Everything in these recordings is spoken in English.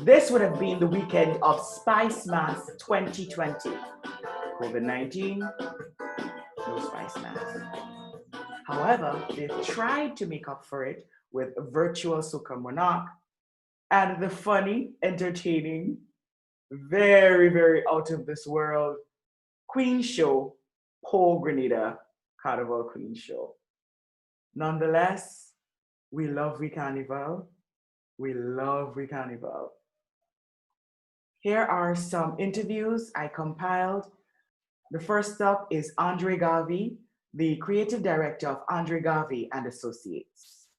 This would have been the weekend of Spicemas 2020. COVID-19, no Spicemas. However, they've tried to make up for it with virtual Soca Monarch and the funny, entertaining, very, very out of this world Queen Show, Paul Grenada Carnival Queen Show. Nonetheless, we love We Carnival. We love We Carnival. Here are some interviews I compiled. The first up is Andre Garvey, the creative director of Andre Garvey and Associates.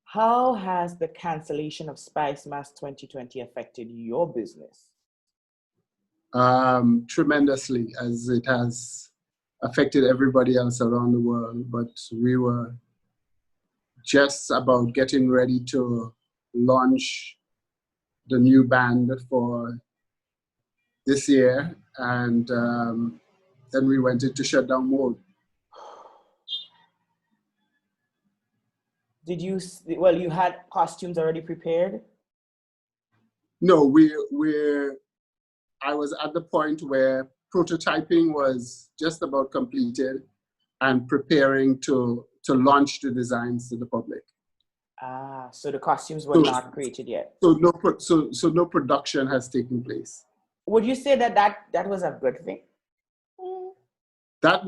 How has the cancellation of Spicemas 2020 affected your business? Tremendously, as it has affected everybody else around the world. But we were just about getting ready to launch the new band for this year, and then we went into shutdown mode. Did you, well, you had costumes already prepared? No, I was at the point where prototyping was just about completed and preparing to launch the designs to the public. Ah, so the costumes were not created yet. So no production has taken place. Would you say that was a good thing? That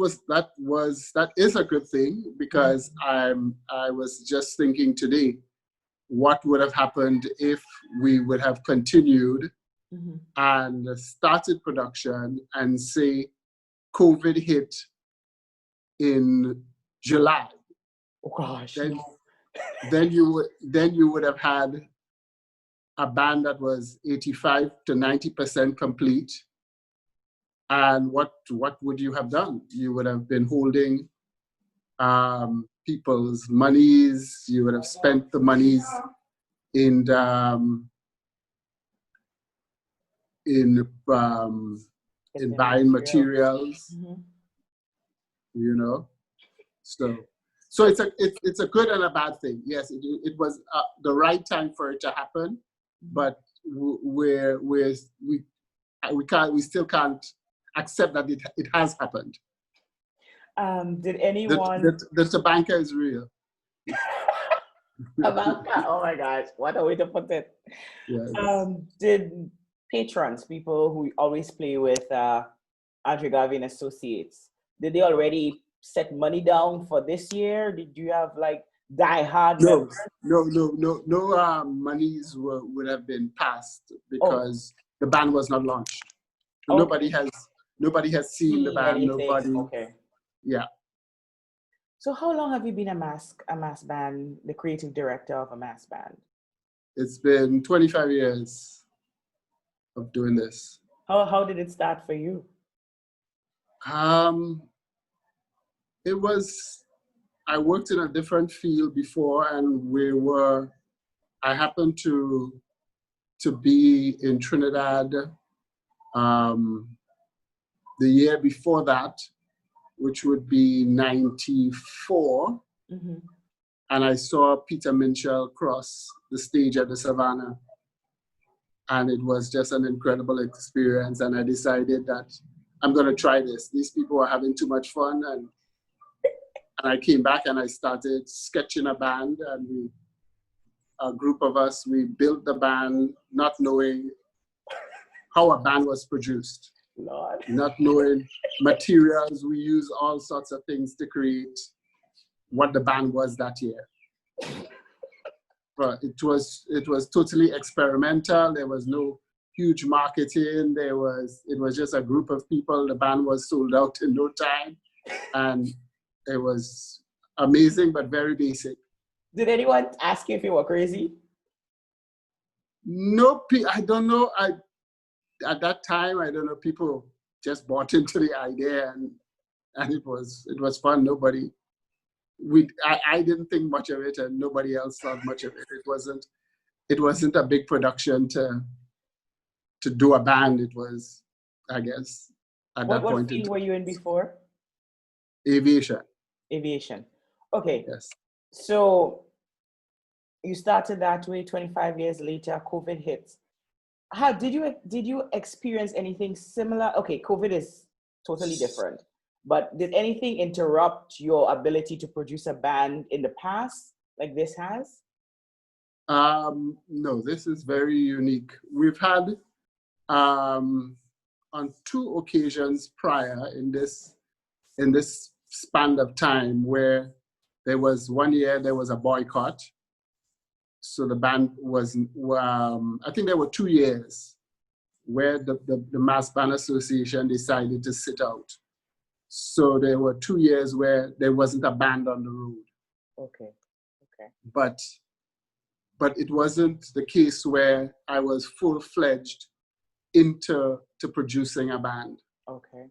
is a good thing, because I was just thinking today, what would have happened if we would have continued and started production and say COVID hit in July. Oh gosh. Then you would have had a band that was 85 to 90% complete. And what would you have done? You would have been holding people's monies. You would have spent the monies in buying materials. You know, so it's a good and a bad thing. Yes, it was the right time for it to happen, but we still can't accept that it has happened. Did anyone? The Tabanka is real. Tabanka, oh my gosh, what a way to put it. Yes. Did patrons, people who always play with Andre Garvey and Associates, did they already set money down for this year? Did you have like die-hard members? No monies would have been passed because the band was not launched. So nobody has seen the band. Anything. Okay. Yeah. So how long have you been a mass band, the creative director of a mass band? It's been 25 years of doing this. How did it start for you? I worked in a different field before, and I happened to be in Trinidad the year before that, which would be 94. And I saw Peter Minshall cross the stage at the Savannah. And it was just an incredible experience. And I decided that I'm going to try this. These people are having too much fun. And I came back and I started sketching a band. And a group of us, we built the band not knowing how a band was produced. Lord. Not knowing materials. We used all sorts of things to create what the band was that year. But it was totally experimental. There was no huge marketing. It was just a group of people. The band was sold out in no time. And it was amazing, but very basic. Did anyone ask you if you were crazy? No, I don't know. At that time, I don't know, people just bought into the idea, and it was fun. I didn't think much of it, and nobody else thought much of it. It wasn't a big production to do a band. It was, I guess, at that point. What field were you in before? Aviation. Aviation. Okay. Yes. So you started that way. 25 years later, COVID hits. How did you experience anything similar? Okay, COVID is totally different, but did anything interrupt your ability to produce a band in the past like this has? No, this is very unique. We've had on 2 occasions prior in this span of time where there was 1 year there was a boycott. So the band was, I think there were 2 years where the Mass Band Association decided to sit out. So there were 2 years where there wasn't a band on the road. Okay. Okay. But it wasn't the case where I was full-fledged into producing a band. Okay.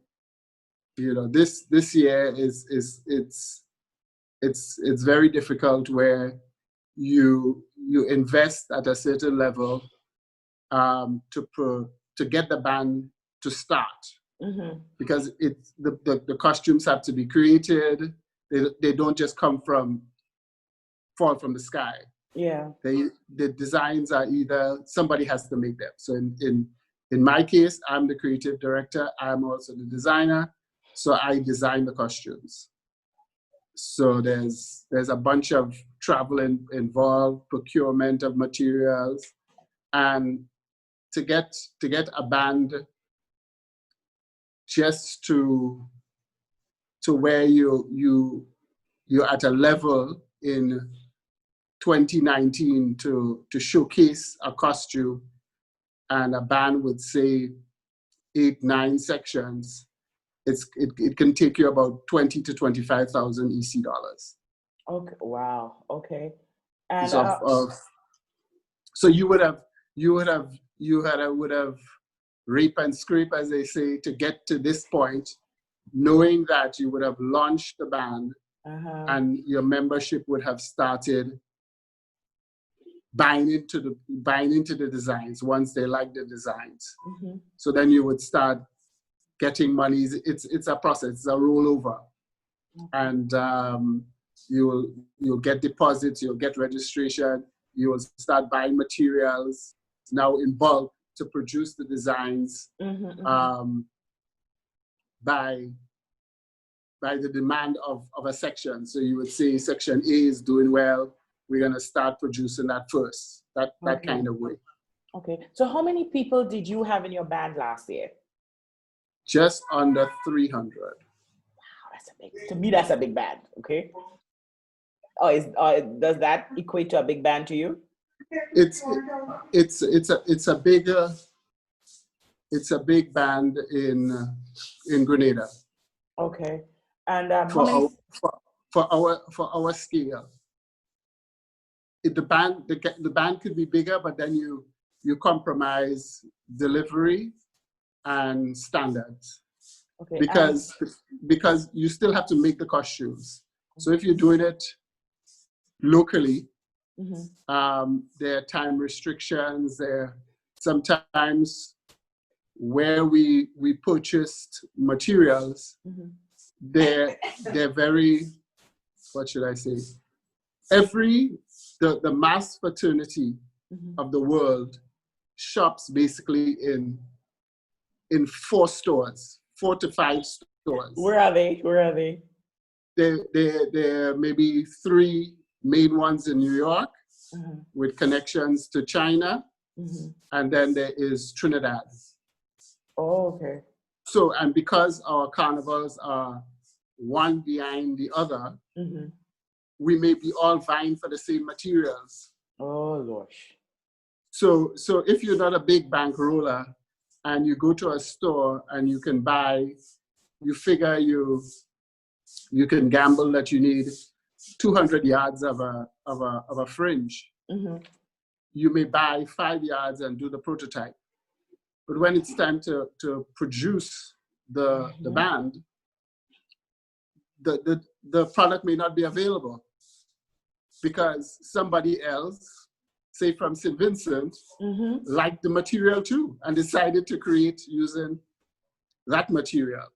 You know, this year it's very difficult where you invest at a certain level to get the band to start, because the costumes have to be created. They don't just fall from the sky. Yeah. The designs are either somebody has to make them. So in my case, I'm the creative director. I'm also the designer. So I design the costumes. So there's a bunch of travel involved, procurement of materials, and to get a band just to where you're at a level in 2019 to showcase a costume and a band with, say, 8-9 sections. It can take you about 20 to 25,000 EC dollars. Okay. Wow. Okay. And so you would have rape and scrape, as they say, to get to this point, knowing that you would have launched the band and your membership would have started buying into the designs once they like the designs. So then you would start getting monies. It's a process. It's a rollover, and you'll get deposits. You'll get registration. You will start buying materials now in bulk to produce the designs by the demand of a section. So you would say section A is doing well. We're gonna start producing that first. That kind of way. Okay. So how many people did you have in your band last year? Just under 300. Wow, to me, that's a big band. Okay. Does that equate to a big band to you? It's a big band in Grenada. Okay. And for our scale, the band could be bigger, but then you compromise delivery and standards. Okay. Because you still have to make the costumes. So if you're doing it locally, there are time restrictions. There sometimes where we purchased materials, they're very, what should I say? The mass fraternity of the world shops basically in 4 stores, 4 to 5 stores. Where are they? There are maybe 3 main ones in New York with connections to China, and then there is Trinidad. Oh, okay. So, and because our carnivals are one behind the other, we may be all vying for the same materials. Oh, gosh. So if you're not a big bankroller and you go to a store and you can buy, you figure you can gamble that you need 200 yards of a fringe. You may buy 5 yards and do the prototype. But when it's time to produce the band, the product may not be available because somebody else, say from St. Vincent, liked the material too and decided to create using that material.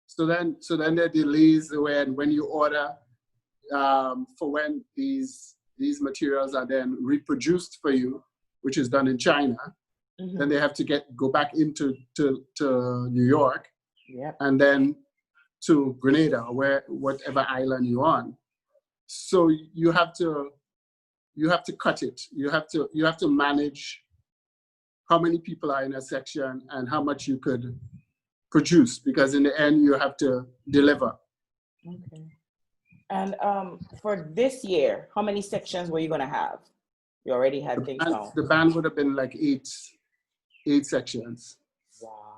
So then there are delays when you order for when these materials are then reproduced for you, which is done in China. then they have to go back into to New York, and then to Grenada, or whatever island you're on. So you have to cut it. You have to manage how many people are in a section and how much you could produce, because in the end you have to deliver. Okay. And for this year, how many sections were you going to have? You already had things down. The band would have been like eight sections. Wow.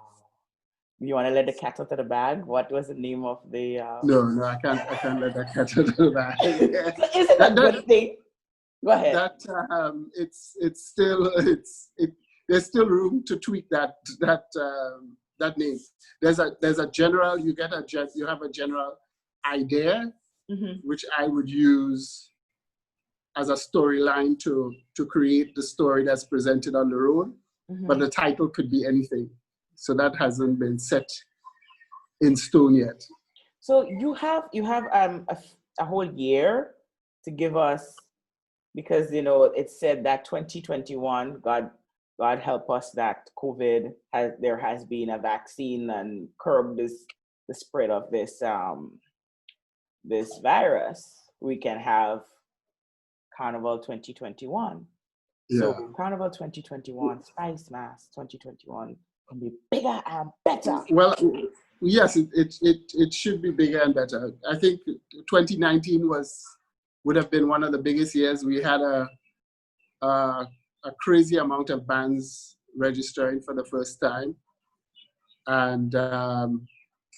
You want to let the cat out of the bag? What was the name of the? No, I can't let that cat out of the bag. Isn't that a good thing? Go ahead. That it's still there's still room to tweak that name. There's a general. You have a general idea, which I would use as a storyline to create the story that's presented on the road. But the title could be anything. So that hasn't been set in stone yet. So you have a whole year to give us, because it said that 2021, God help us that there has been a vaccine and curbed the spread of this virus. We can have Carnival 2021. Yeah. So Carnival 2021, Spicemas 2021 can be bigger and better. Well, yes, it should be bigger and better. I think 2019 would have been one of the biggest years. We had a crazy amount of bands registering for the first time, and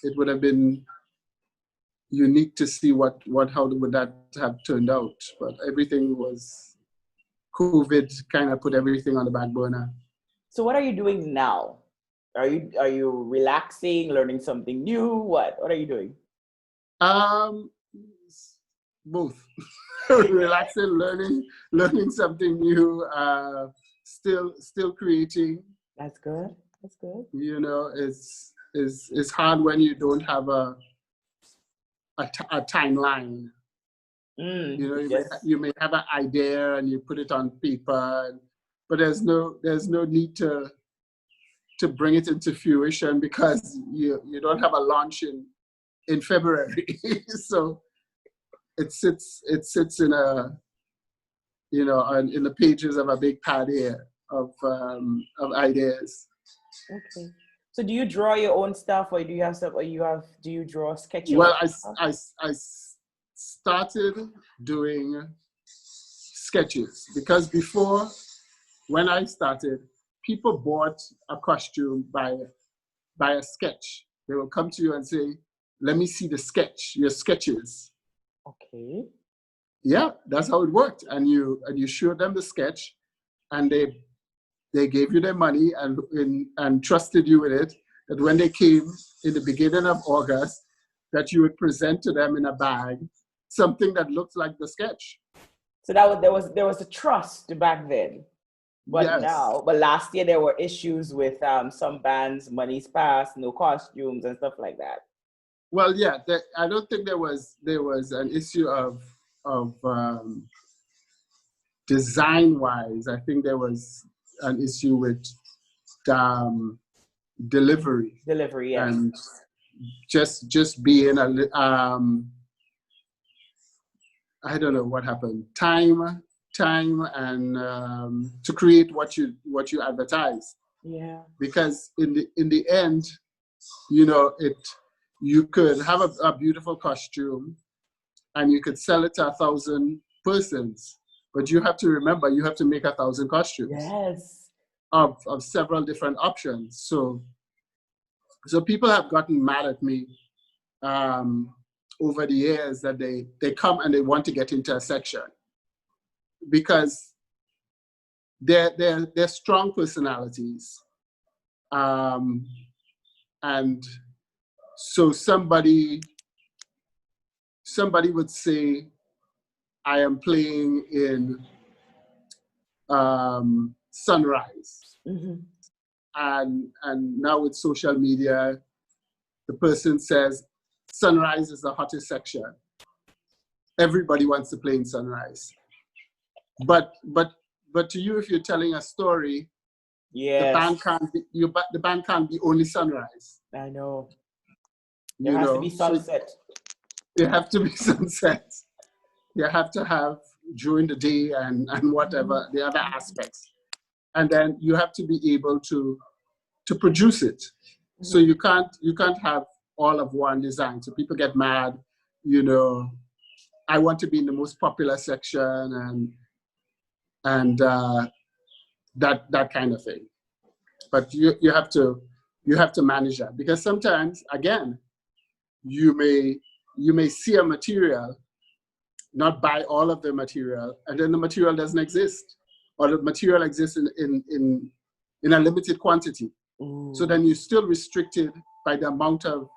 it would have been unique to see how would that have turned out. But everything was COVID kind of put everything on the back burner. So what are you doing now? Are you relaxing, learning something new? What are you doing? Both. Relaxing, learning something new, still creating. That's good. It's hard when you don't have a timeline. You may have an idea and you put it on paper, but there's no need to bring it into fruition because you don't have a launch in February. So it sits in in the pages of a big pad here of ideas. Okay. So do you draw your own stuff, or do you have stuff, or do you draw sketches? Well, I started doing sketches because before, when I started, people bought a costume by a sketch. They will come to you and say, "Let me see your sketches." Okay. Yeah, that's how it worked. And you showed them the sketch, and they gave you their money and trusted you with it. That when they came in the beginning of August, that you would present to them in a bag something that looked like the sketch. So there was a trust back then. But yes. but last year there were issues with some bands, money's passed, no costumes and stuff like that. Well, yeah, I don't think there was an issue of design-wise. I think there was an issue with delivery. Delivery, yes. And just being I don't know what happened. Time and to create what you advertise. Yeah. Because in the end, you could have a beautiful costume and you could sell it to 1,000 persons, but you have to remember you have to make 1,000 costumes. Yes. Of several different options. So people have gotten mad at me over the years that they come and they want to get into a section because they're strong personalities, and so somebody would say, I am playing in Sunrise. Mm-hmm. And now with social media, the person says, Sunrise is the hottest section. Everybody wants to play in Sunrise. But to you, if you're telling a story Yes. The band can't be only sunrise. I know. There has to be sunset. There have to be sunsets. You have to have during the day and whatever the other aspects. And then you have to be able to produce it. So you can't have all of one design. So people get mad, I want to be in the most popular section and that kind of thing. But you have to manage that, because sometimes, again, you may see a material, not buy all of the material, and then the material doesn't exist, or the material exists in a limited quantity. Ooh. So then you're still restricted by the amount of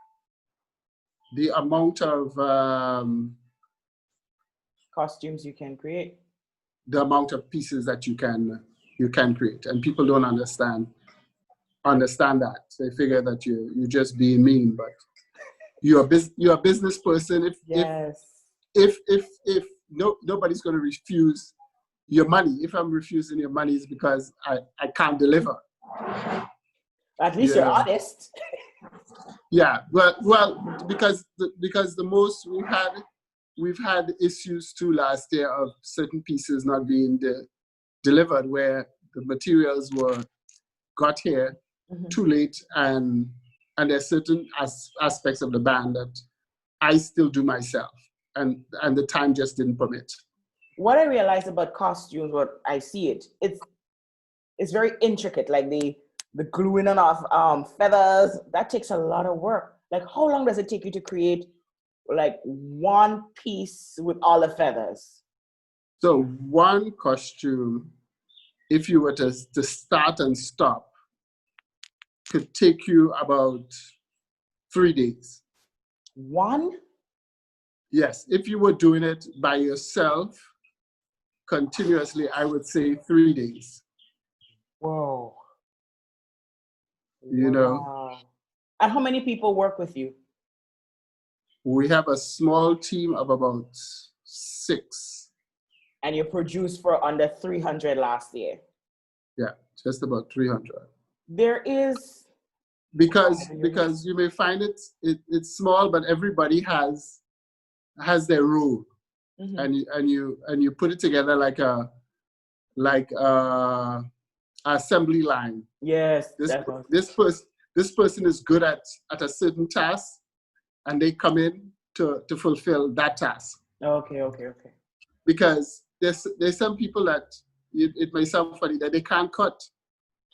costumes you can create, the amount of pieces that you can create, and people don't understand that. They figure that you're just being mean, but you're a business person. If nobody's going to refuse your money. If I'm refusing your money, it's because I can't deliver. At least you're honest. Yeah, well, because the most we've had issues too last year of certain pieces not being delivered, where the materials got here too late, and there's certain aspects of the band that I still do myself, and the time just didn't permit. What I realized about costumes, what I see it's very intricate, like the gluing of feathers. That takes a lot of work. Like, how long does it take you to create like one piece with all the feathers? So one costume, if you were to start and stop, could take you about 3 days. One? Yes, if you were doing it by yourself continuously, I would say 3 days. Whoa. You know. And how many people work with you? We have a small team of about 6. And you produced for under 300 last year? Yeah, just about 300. There is... Because you may find it's small, but everybody has their role. Mm-hmm. and you put it together like a assembly line. Yes. This person is good at a certain task, and they come in to fulfill that task. Okay. Because there's some people that it may sound funny that they can't cut.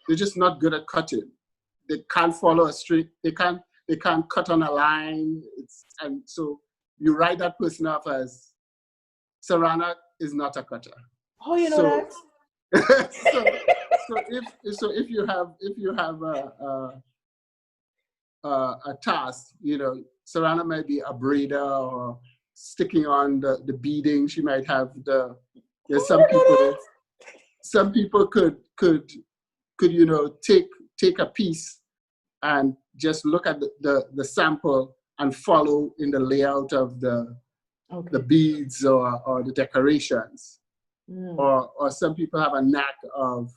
They're just not good at cutting. They can't follow a straight. They can't cut on a line. And so you write that person off as Sarana is not a cutter. Oh, you know that. so if you have a task, Sarana might be a braider or sticking on the beading. She might have there's some people could take a piece and just look at the sample and follow in the layout of the beads or the decorations. Or some people have a knack of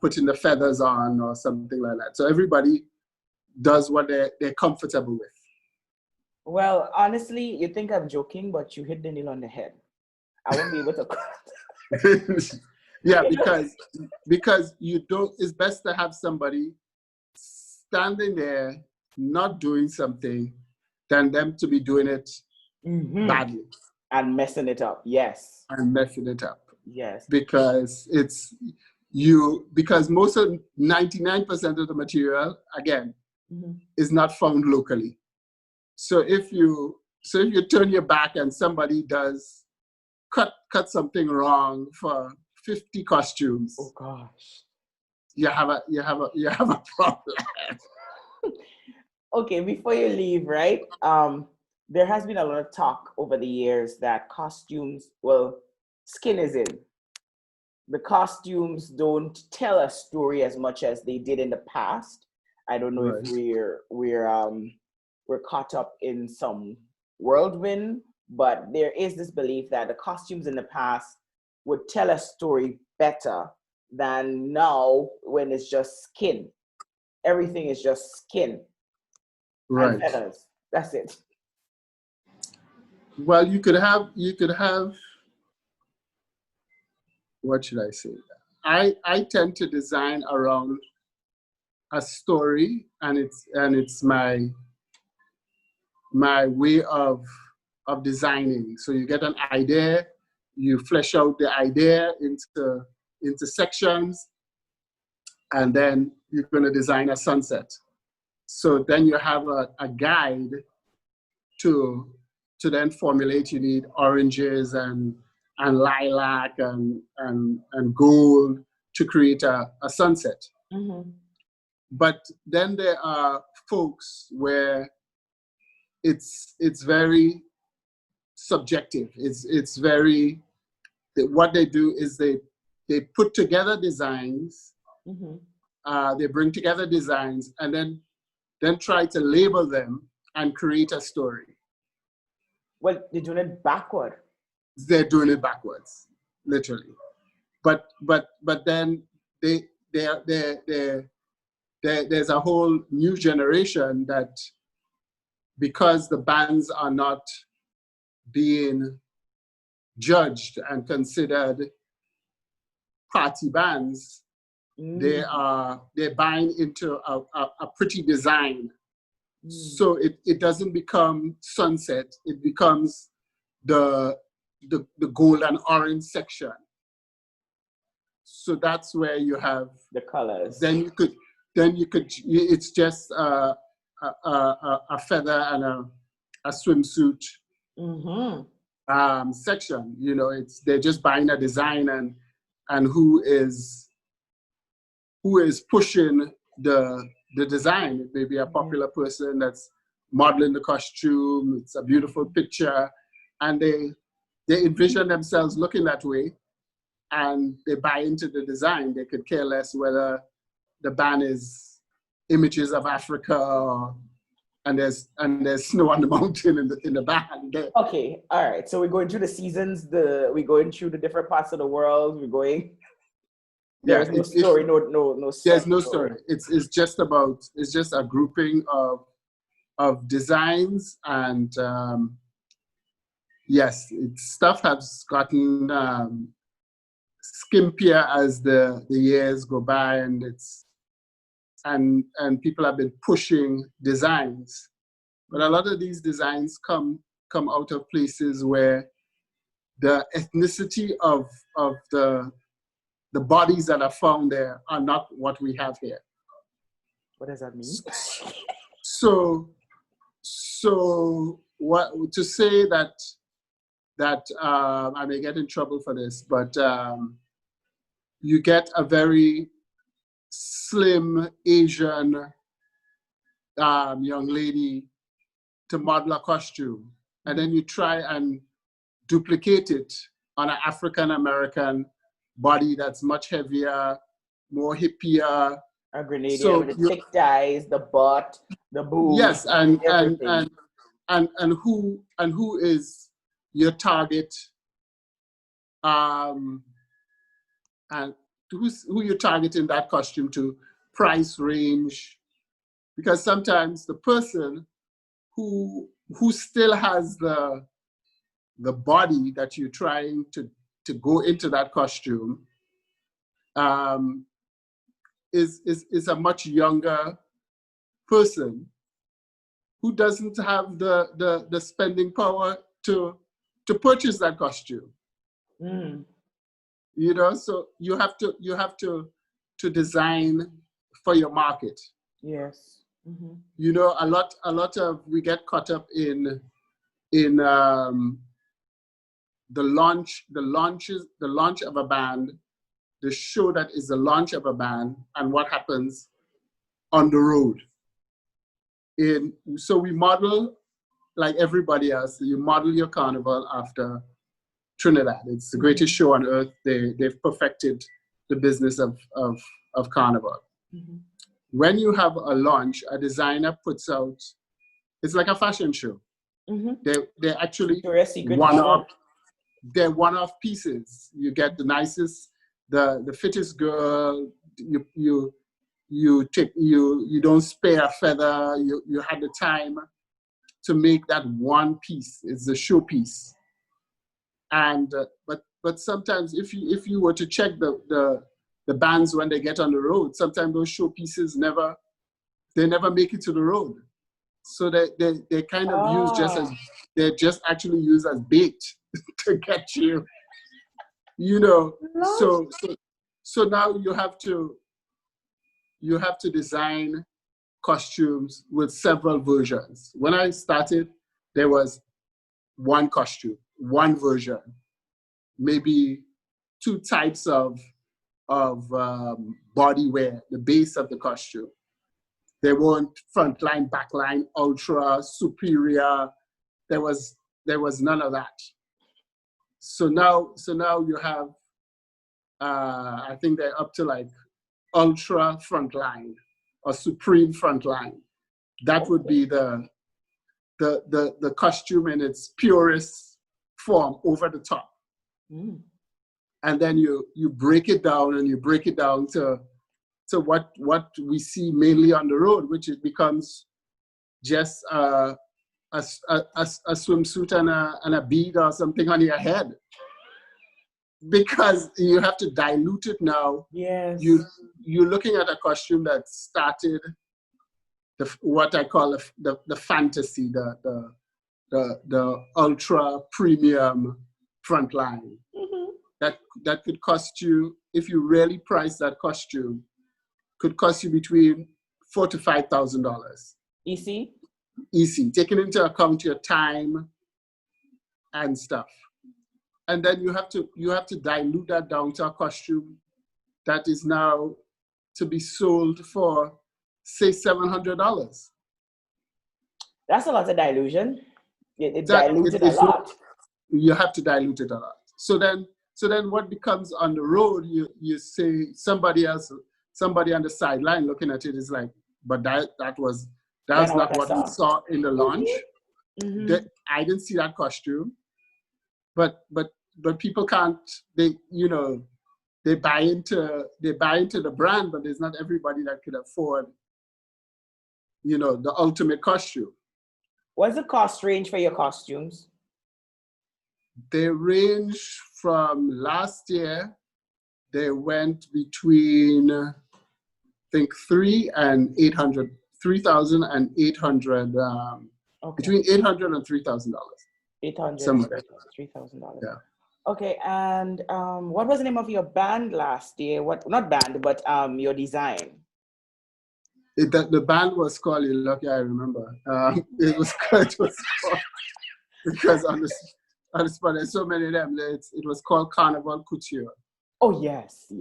putting the feathers on or something like that. So everybody does what they're comfortable with. Well, honestly, you think I'm joking, but you hit the nail on the head. I won't be able to. Yeah, because you don't. It's best to have somebody standing there not doing something than them to be doing it badly and messing it up. Yes. And messing it up. Yes. Because because most of 99% of the material, again, is not found locally. So if you turn your back and somebody does cut something wrong for 50 costumes, oh gosh, you have a problem. Okay, before you leave, right? There has been a lot of talk over the years that costumes, skin is in. The costumes don't tell a story as much as they did in the past. I don't know if we're caught up in some whirlwind, but there is this belief that the costumes in the past would tell a story better than now when it's just skin. Everything is just skin and feathers. That's it. Well, you could have, what should I say? I tend to design around a story, and it's my way of designing. So you get an idea, you flesh out the idea into sections, and then you're going to design a sunset. So then you have a guide to then formulate. You need oranges and lilac and gold to create a sunset. Mm-hmm. But then there are folks where it's very subjective. It's very, what they do is they put together designs. Mm-hmm. They bring together designs and then try to label them and create a story. Well, they're doing it backward. They're doing it backwards, literally. But then there's a whole new generation that, because the bands are not being judged and considered party bands, they're buying into a pretty design. So it doesn't become sunset, it becomes the gold and orange section. So that's where you have the colors. Then you could it's just a feather and a swimsuit section. You know, they're just buying a design and who is pushing the design. It may be a popular person that's modeling the costume. It's a beautiful picture, and they envision themselves looking that way, and they buy into the design. They could care less whether the band is images of Africa and there's snow on the mountain in the band. Okay, all right. So we're going through the seasons. We're going through the different parts of the world. We're going. There's no story. No. There's no story. It's just a grouping of designs, and yes, stuff has gotten skimpier as the years go by, and and people have been pushing designs, but a lot of these designs come out of places where the ethnicity of the bodies that are found there are not what we have here. What does that mean? So what to say that I may get in trouble for this, but you get a very slim Asian young lady to model a costume, and then you try and duplicate it on an African American body that's much heavier, more hippier. A Grenadian with the thick thighs, the butt, the boobs. Yes, and who is your target? And who you're targeting that costume to, price range, because sometimes the person who still has the body that you're trying to go into that costume is a much younger person who doesn't have the spending power to purchase that costume. You know, so you have to design for your market. Yes. You know, a lot of we get caught up in the launch of a band, the show that is the launch of a band, and what happens on the road. So we model like everybody else. You model your carnival after Trinidad. It's the greatest show on earth. They've perfected the business of carnival. When you have a launch, a designer puts out, it's like a fashion show. They're actually one-off pieces. You get the nicest the fittest girl. You don't spare a feather. You had the time to make that one piece. It's a showpiece. And but sometimes if you were to check the bands when they get on the road, sometimes those showpieces never make it to the road. So they kind of use they're just actually used as bait to get you, you know. So now you have to design costumes with several versions. When I started, there was one costume, one version, maybe two types of body wear, the base of the costume. They weren't frontline, backline, ultra, superior. There was none of that. So now you have, I think they're up to like ultra frontline or supreme frontline. That would be the costume in its purest form, over the top. Mm. And then you break it down, and you break it down to what we see mainly on the road, which it becomes just a swimsuit and a bead or something on your head, because you have to dilute it now. Yes. You're looking at a costume that started what I call the fantasy, the ultra premium frontline. Mm-hmm. That could cost you, if you really price that costume, could cost you between $4,000 to $5,000. Easy, taking into account your time and stuff. And then you have to dilute that down to a costume that is now to be sold for, say, $700. That's a lot of dilution. It diluted a lot. You have to dilute it a lot. So then what becomes on the road, you say, somebody on the sideline looking at it is like, but that's not what we saw in the launch. Mm-hmm. I didn't see that costume. But people can't, they buy into the brand, but there's not everybody that could afford, the ultimate costume. What's the cost range for your costumes? They range from, last year, they went between, I think, $3,000 and $800. Between $800 and $3,000. $800, $3,000. Yeah. Okay, and what was the name of your band last year? Not band, but your design? The band was called, you're lucky I remember. It was called, because on the spot, there's so many of them. It was called Carnival Couture. Oh, yes.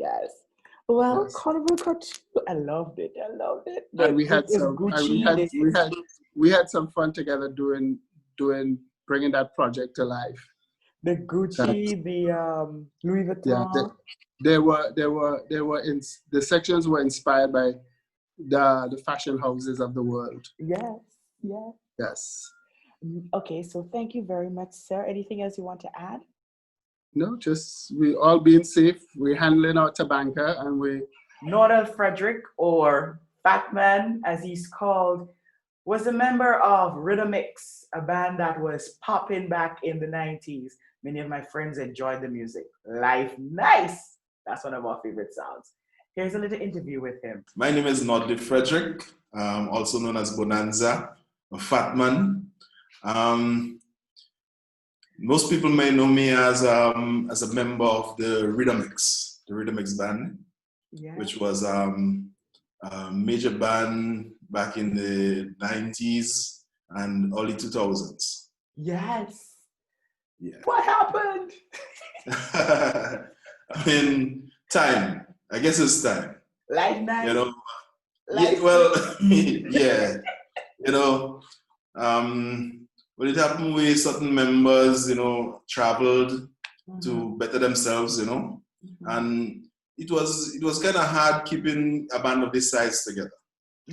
Well, yes. Carnival Couture, I loved it. And we had some fun together doing bringing that project to life. The Gucci, the Louis Vuitton. Yeah, the sections were inspired by the fashion houses of the world. Yes. Okay, so thank you very much, sir. Anything else you want to add? No, just we all being safe. We're handling our Tabanka, and we. Nordley Frederick, or Fatman as he's called, was a member of Rhythmix, a band that was popping back in the 90s. Many of my friends enjoyed the music. Life Nice. That's one of our favorite songs. Here's a little interview with him. My name is Nordley Frederick, also known as Bonanza, a Fatman. Most people may know me as a member of the Rhythmix band, which was a major band back in the 90s and early 2000s. Yes. Yeah. What happened? I mean, time. I guess it's time. Life Nice. When it happened with certain members, traveled to better themselves, and it was kind of hard keeping a band of this size together.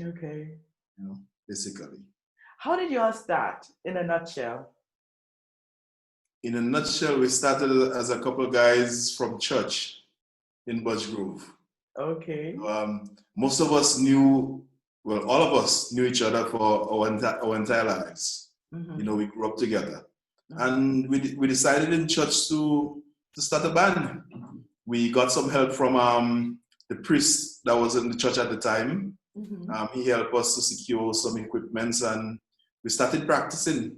Okay. Basically. How did you all start, in a nutshell? In a nutshell, we started as a couple of guys from church. in Budge Grove. Okay. Most of us knew, well, all of us knew each other for our entire lives. Mm-hmm. You know, we grew up together. And we decided in church to start a band. We got some help from the priest that was in the church at the time. Mm-hmm. He helped us to secure some equipment, and we started practicing.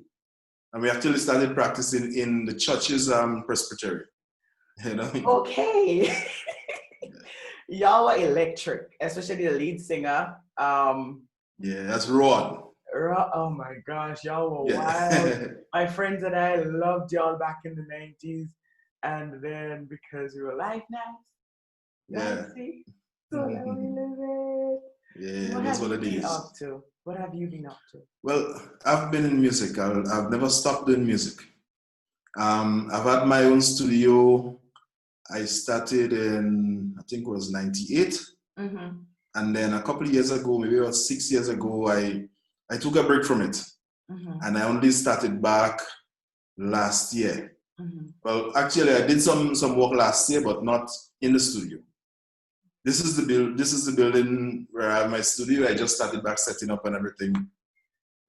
And we actually started practicing in the church's presbytery. You know? Okay. Y'all were electric, especially the lead singer. Yeah, that's Rod. Oh my gosh, y'all were wild. My friends and I loved y'all back in the 90s. And then because we were live now, Yeah. so let me live it. Yeah, that's what it is. What have you been up to? Well, I've been in music. I've never stopped doing music. I've had my own studio. I started in, I think it was 98. Mm-hmm. And then a couple of years ago, maybe about 6 years ago, I took a break from it. Mm-hmm. And I only started back last year. Mm-hmm. Well, actually, I did some work last year, but not in the studio. This is the building where I have my studio. I just started back setting up and everything.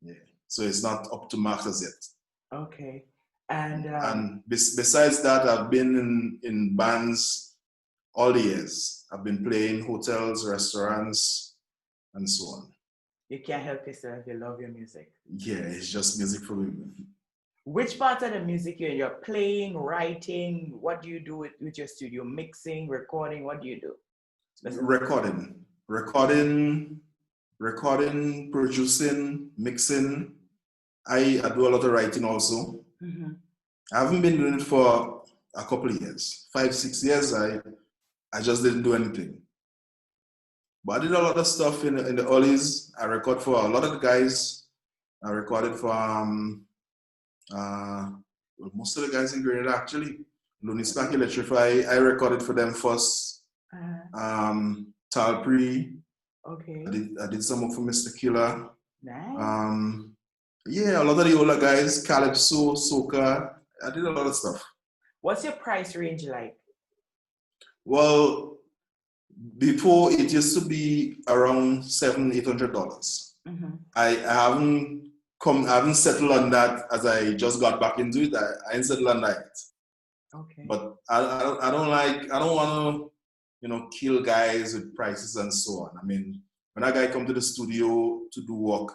Yeah. So it's not up to mark as yet. Okay. And besides that, I've been in bands all the years. I've been playing hotels, restaurants, and so on. You can't help yourself. You love your music. Yeah, it's just music for me. Which part of the music you're playing, writing? What do you do with your studio? Mixing, recording? What do you do? Recording, producing, mixing. I do a lot of writing also. Mm-hmm. I haven't been doing it for a couple of years, 5-6 years. I just didn't do anything. But I did a lot of stuff in the earlys. I recorded for a lot of the guys. I recorded for most of the guys in Grenada actually. Looney Spark Electrify. I recorded for them first. Talpree. Okay. I did some work for Mr. Killer. Nice. Yeah, a lot of the older guys, Calypso, Soca. I did a lot of stuff. What's your price range like? Well, before it used to be around $700-800. Mm-hmm. I haven't settled on that as I just got back into it. I ain't settled on that. Okay. But I don't want to, kill guys with prices and so on. I mean, when a guy come to the studio to do work,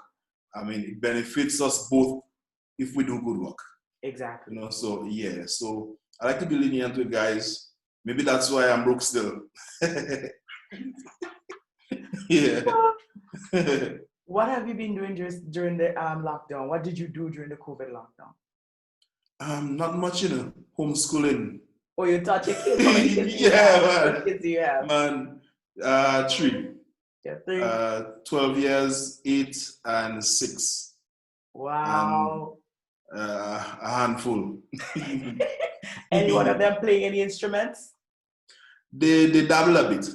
I mean, it benefits us both if we do good work. Exactly. So yeah. So I like to be lenient with guys. Maybe that's why I'm broke still. Yeah. What have you been doing during the lockdown? What did you do during the COVID lockdown? Not much, homeschooling. Oh, you taught your kids? How many kids man. What kids do you have? Man, 3. Yeah, 3. 12 years, 8, and 6. Wow. And, a handful. Any one of them playing any instruments? They dabble a bit.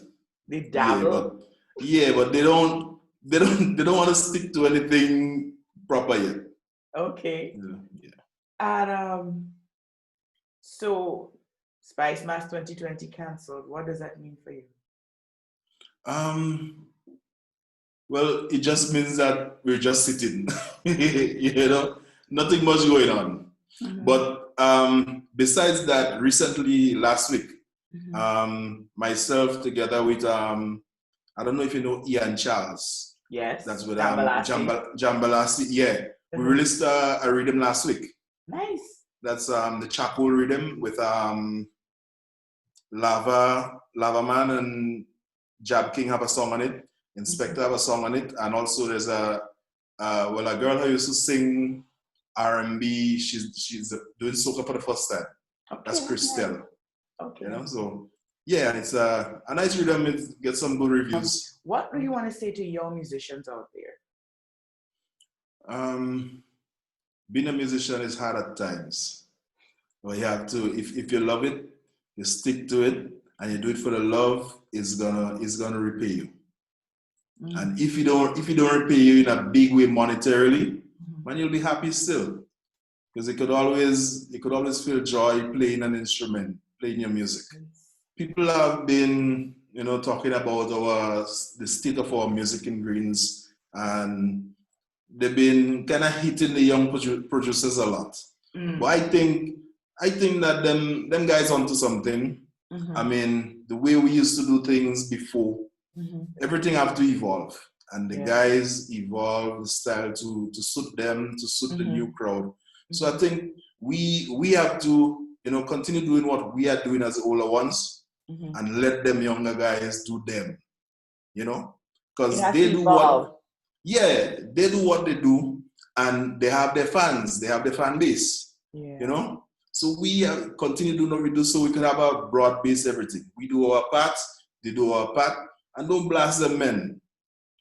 They dabble. But they don't want to stick to anything proper yet. Okay. Yeah. And so Spicemas 2020 canceled. What does that mean for you? Well, it just means that we're just sitting. Nothing much going on. Mm-hmm. But besides that, recently last week, mm-hmm. Myself together with I don't know if you know Ian Charles. Yes. That's with Jambalasi. Yeah. Mm-hmm. We released a rhythm last week. Nice. That's the charcoal rhythm with Lava Man and Jab King have a song on it. Inspector have a song on it, and also there's a girl who used to sing R&B. She's doing soca for the first time. Okay. That's Christelle. Okay. So yeah, it's a nice rhythm. It gets some good reviews. What do you want to say to young musicians out there? Being a musician is hard at times, but you have to. If you love it, you stick to it, and you do it for the love. It's gonna repay you. Mm-hmm. And if you don't repay you in a big way monetarily, man, you'll be happy still, because you could always feel joy playing an instrument, playing your music. people have been, talking about the state of our music in Greens, and they've been kind of hitting the young producers a lot. But I think that them guys onto something. I mean, the way we used to do things before, everything have to evolve, and the guys evolve the style to suit them, to suit the new crowd. So I think we have to, continue doing what we are doing as the older ones, and let them younger guys do them, because they do they do what they do, and they have their fans, they have their fan base, So we continue doing what we do, so we can have a broad base everything. We do our part, they do our part, and don't blast them men.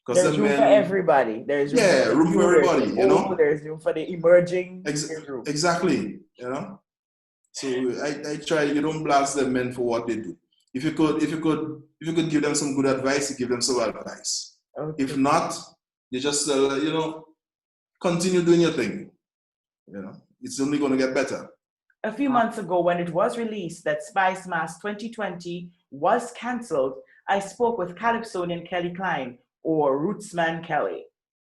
There's room for everybody. There's room for everybody, There's room for the emerging. Exactly, So I try, you don't blast them men for what they do. If you could give them some good advice, you give them some advice. Okay. If not, you just continue doing your thing. It's only going to get better. A few months ago, when it was released that Spicemas 2020 was cancelled, I spoke with Calypsonian Kelly Clyne, or Rootsman Kelly.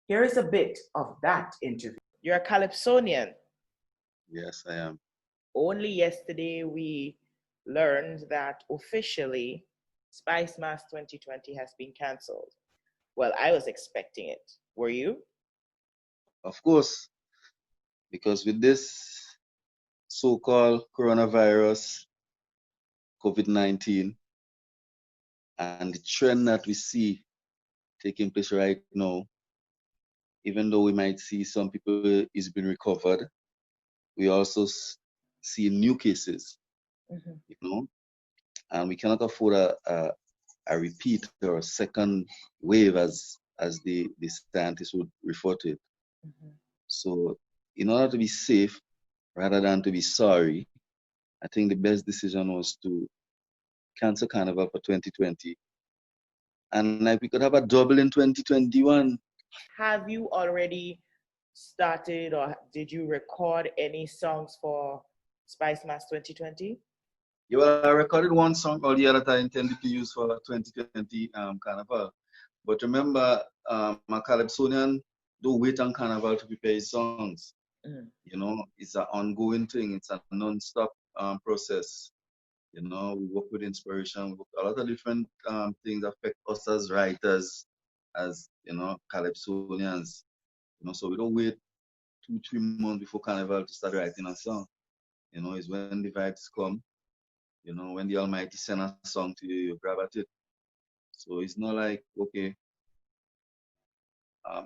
Here is a bit of that interview. You're a Calypsonian. Yes, I am. Only yesterday we learned that officially Spicemas 2020 has been cancelled. Well, I was expecting it. Were you? Of course, because with this so-called coronavirus, COVID-19, and the trend that we see taking place right now, even though we might see some people is being recovered, we also see new cases, and we cannot afford a repeat or a second wave, as the scientists would refer to it. So in order to be safe, rather than to be sorry, I think the best decision was to cancel Carnival for 2020. And we could have a double in 2021. Have you already started, or did you record any songs for Spicemas 2020? Yeah, well, I recorded one song earlier that I intended to use for 2020 Carnival. But remember, my Calypsonian don't wait on Carnival to prepare his songs. It's an ongoing thing. It's a non-stop process. We work with inspiration. We work a lot of different things affect us as writers, as Calypsonians. So we don't wait 2-3 months before Carnival to start writing a song. It's when the vibes come. When the Almighty send a song to you, you grab at it. So it's not like, okay,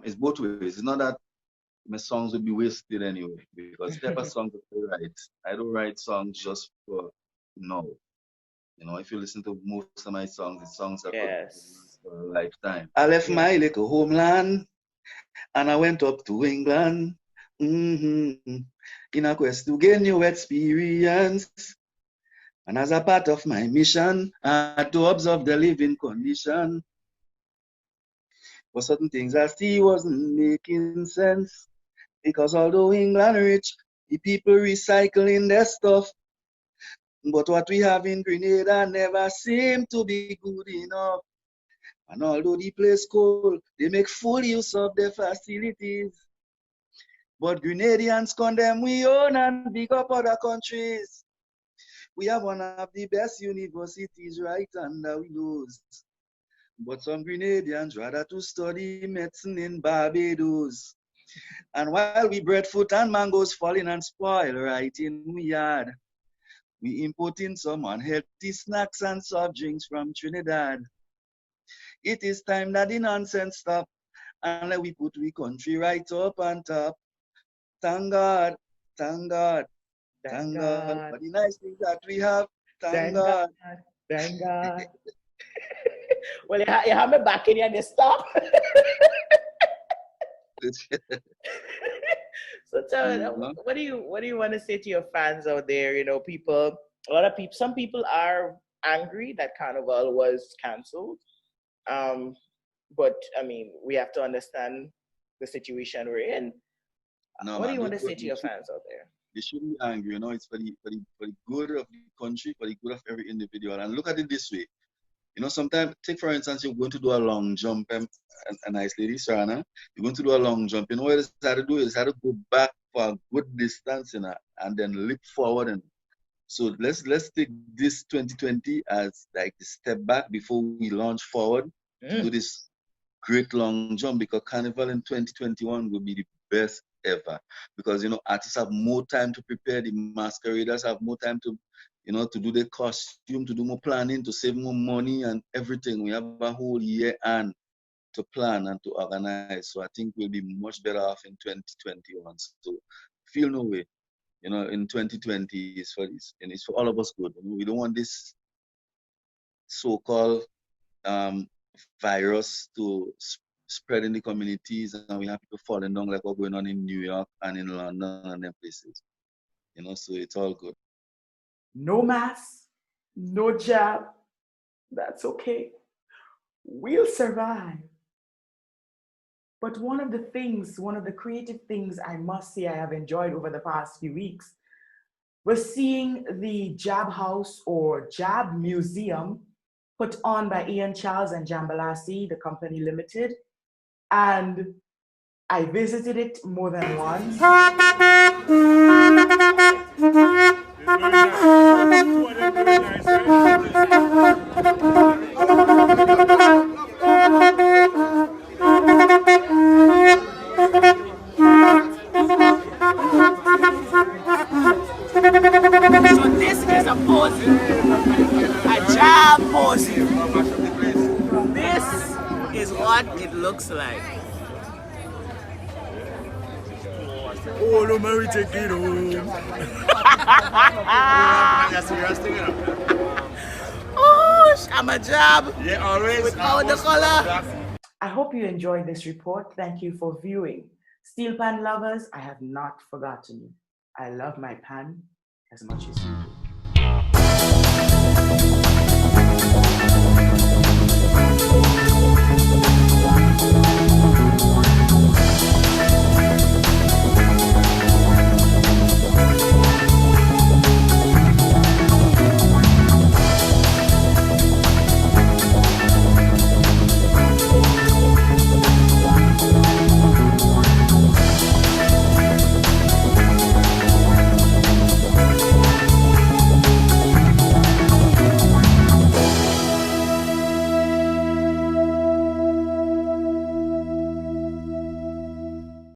it's both ways. It's not that my songs will be wasted anyway, because the type of songs that I write, I don't write songs just for no. If you listen to most of my songs, the songs are for a lifetime. I left my little homeland and I went up to England in a quest to gain new experience. And as a part of my mission, I had to observe the living condition. For certain things I see wasn't making sense, because although England rich, the people recycling their stuff. But what we have in Grenada never seemed to be good enough. And although the place cold, they make full use of their facilities. But Grenadians condemn we own and big up other countries. We have one of the best universities right under our nose. But some Grenadians rather to study medicine in Barbados. And while we breadfruit and mangoes falling and spoil right in we yard, we importing some unhealthy snacks and soft drinks from Trinidad. It is time that the nonsense stop, and we put we country right up on top. Thank God, thank God, thank God for the nice things that we have. Thank God. Thank God. Well, you have me back in here and you stop. So tell me, what do you want to say to your fans out there? Some people are angry that Carnival was cancelled. But I mean, we have to understand the situation we're in. What do you want to say to your fans out there? They shouldn't be angry, it's for the good of the country, for the good of every individual. And look at it this way. You know, sometimes, take for instance, you're going to do a long jump, a nice lady, Sarana, you're going to do a long jump. You know what it's had to do? It's had to go back for a good distance, you know, and then leap forward. And so let's take this 2020 as like the step back before we launch forward to do this great long jump, because Carnival in 2021 will be the best ever, because, you know, artists have more time to prepare, the masqueraders have more time to, you know, to do the costume, to do more planning, to save more money and everything. We have a whole year and to plan and to organize. So I think we'll be much better off in 2021. So feel no way. You know, in 2020 is for this, and it's for all of us good. You know, we don't want this so-called virus to spread in the communities, and we have people falling down like what's going on in New York and in London and them places. You know, so it's all good. No mask, no jab. That's okay. We'll survive. But one of the creative things I must say I have enjoyed over the past few weeks was seeing the Jab House or Jab Museum put on by Ian Charles and Jambalasi, the company limited. And I visited it more than once. So this is a pose, a jab pose. This is what it looks like. Oh, no, Mary, take it home. Oh, I'm a jab. Yeah, always. With all the color. I hope you enjoyed this report. Thank you for viewing. Steel pan lovers, I have not forgotten you. I love my pan as much as you do.